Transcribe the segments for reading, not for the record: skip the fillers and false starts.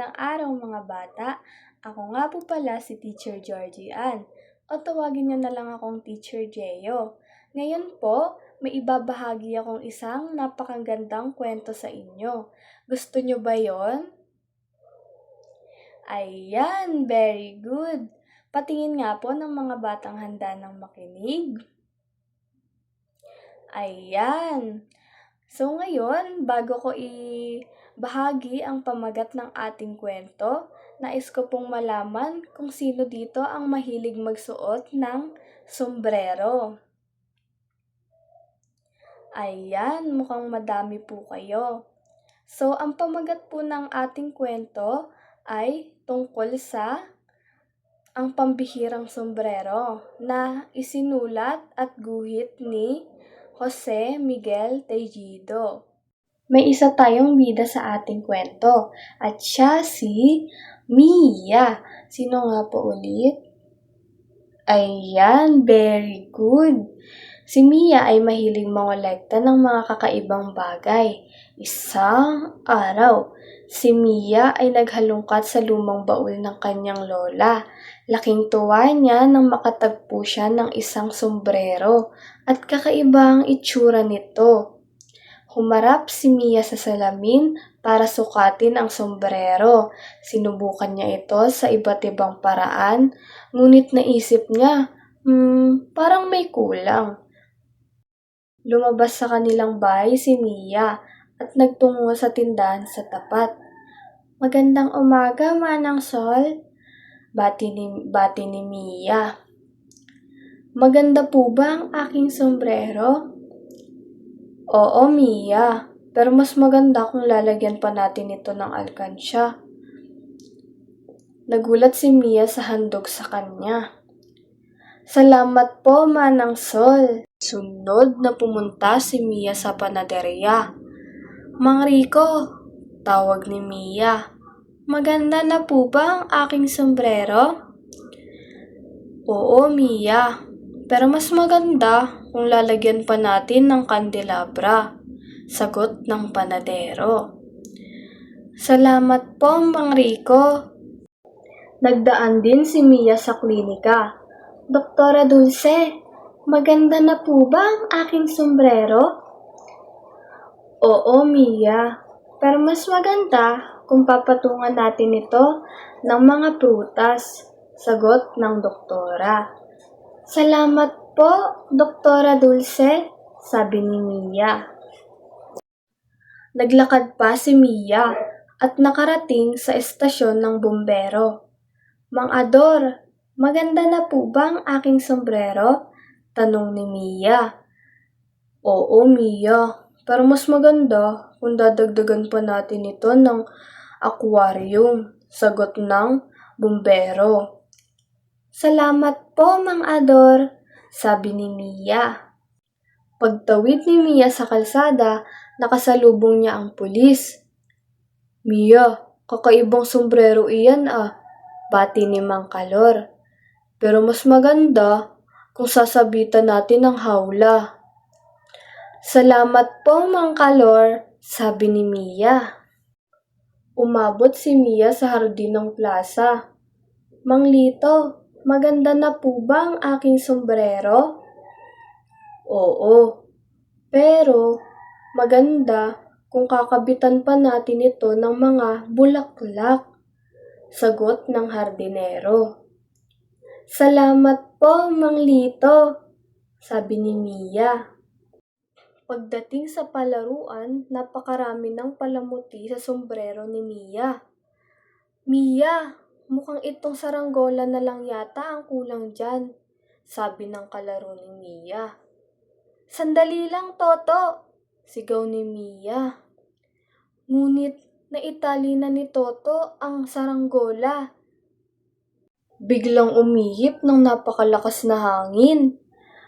Magandang araw mga bata. Ako nga po pala si Teacher Georgie Ann o tawagin niyo na lang akong Teacher Geo. Ngayon po, may ibabahagi akong isang napakagandang kwento sa inyo. Gusto niyo ba yon? Ayan, very good. Patingin nga po ng mga batang handa ng makinig. Ayan. So ngayon, bago ko bahagi ang pamagat ng ating kwento, nais ko pong malaman kung sino dito ang mahilig magsuot ng sombrero. Ayan, mukhang madami po kayo. So, ang pamagat po ng ating kwento ay tungkol sa ang pambihirang sombrero na isinulat at guhit ni Jose Miguel Tejido. May isa tayong bida sa ating kwento at siya si Mia. Sino nga po ulit? Ayan, very good. Si Mia ay mahilig mangolekta ng mga kakaibang bagay. Isang araw, si Mia ay naghalungkat sa lumang baul ng kanyang lola. Laking tuwa niya nang makatagpo siya ng isang sombrero at kakaibang itsura nito. Humarap si Mia sa salamin para sukatin ang sombrero. Sinubukan niya ito sa iba't ibang paraan, ngunit naisip niya, parang may kulang. Lumabas sa kanilang bahay si Mia at nagtungo sa tindahan sa tapat. Magandang umaga, Manang Sol, bati ni Mia. Maganda po ba ang aking sombrero? Oo, Mia, pero mas maganda kung lalagyan pa natin ito ng alkansya. Nagulat si Mia sa handog sa kanya. Salamat po, Manang Sol. Sunod na pumunta si Mia sa panaderya. Mang Rico, tawag ni Mia. Maganda na po ba ang aking sombrero? Oo, Mia, pero mas maganda kung lalagyan pa natin ng kandelabra, sagot ng panadero. Salamat po, Mang Rico. Nagdaan din si Mia sa klinika. Doktora Dulce, maganda na po ba ang aking sombrero? Oo, Mia, pero mas maganda kung papatungan natin ito ng mga prutas, sagot ng doktora. Salamat po, Doktora Dulce, sabi ni Mia. Naglakad pa si Mia at nakarating sa estasyon ng bumbero. Mang Ador, maganda na po ba ang aking sombrero? Tanong ni Mia. Oo, Mia, pero mas maganda kung dadagdagan pa natin ito ng aquarium, sagot ng bumbero. Salamat po, Mang Ador, sabi ni Mia. Pagtawid ni Mia sa kalsada, nakasalubong niya ang pulis. Mia, kakaibang sombrero iyan bati ni Mang Kalor. Pero mas maganda kung sasabitan natin ng hawla. Salamat po, Mang Kalor, sabi ni Mia. Umabot si Mia sa hardinong plaza. Mang Lito, maganda na po ba ang aking sombrero? Oo, pero maganda kung kakabitan pa natin ito ng mga bulaklak, sagot ng hardinero. Salamat po, Mang Lito, sabi ni Mia. Pagdating sa palaruan, napakarami ng palamuti sa sombrero ni Mia. Mia, mukhang itong saranggola na lang yata ang kulang dyan, sabi ng kalaro ni Mia. Sandali lang, Toto, sigaw ni Mia. Ngunit naitali na ni Toto ang saranggola. Biglang umihip ng napakalakas na hangin.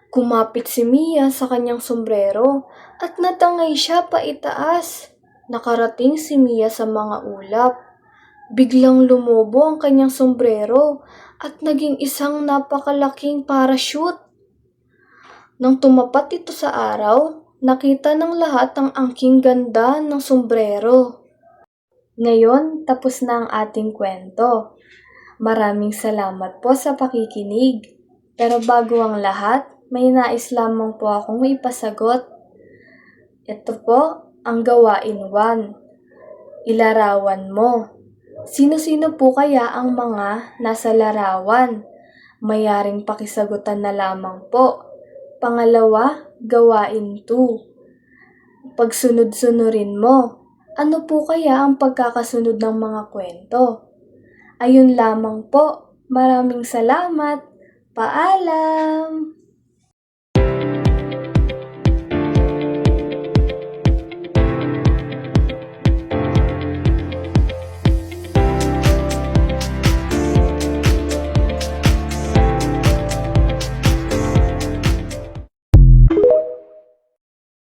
Kumapit si Mia sa kanyang sombrero at natangay siya paitaas. Nakarating si Mia sa mga ulap. Biglang lumobo ang kanyang sombrero at naging isang napakalaking parachute. Nang tumapat ito sa araw, nakita ng lahat ang angking ganda ng sombrero. Ngayon, tapos na ang ating kwento. Maraming salamat po sa pakikinig. Pero bago ang lahat, may nais lamang po akong ipasagot. Ito po ang gawain 1. Ilarawan mo. Sino-sino po kaya ang mga nasa larawan? Mayaring pakisagutan na lamang po. Pangalawa, gawain 2. Pagsunod-sunurin mo. Ano po kaya ang pagkakasunod ng mga kwento? Ayun lamang po. Maraming salamat. Paalam!